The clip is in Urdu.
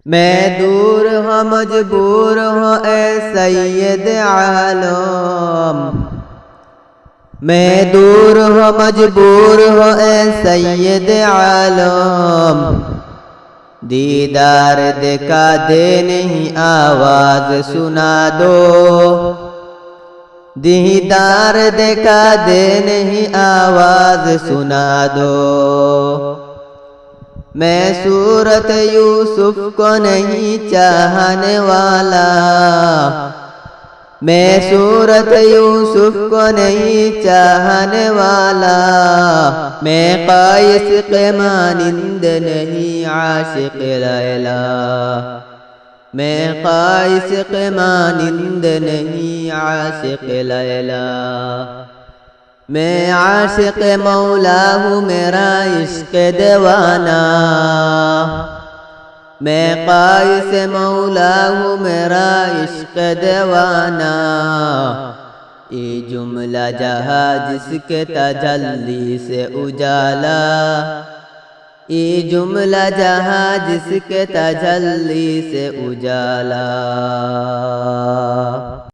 میں دور ہوں مجبور ہوں اے سید عالم، میں دور ہوں مجبور ہوں اے سید عالم، دیدار دکھا دے نہیں آواز سنا دو، دیدار دکھا دے نہیں آواز سنا دو۔ میں صورت یوسف کو نہیں چاہنے والا، میں صورت یوسف کو نہیں چاہنے والا، میں قیس کے مانند نہیں عاشق لیلا، میں قیس کے مانند نہیں عاشق لیلا، میں عاشق مولا ہوں میرا عشق دیوانہ، میں قیس مولا ہوں میرا عشق دیوانہ، یہ جملہ جہاں جس کے تجلی سے اجالا، یہ جملہ جہاں جس کے تجلی سے اجالا۔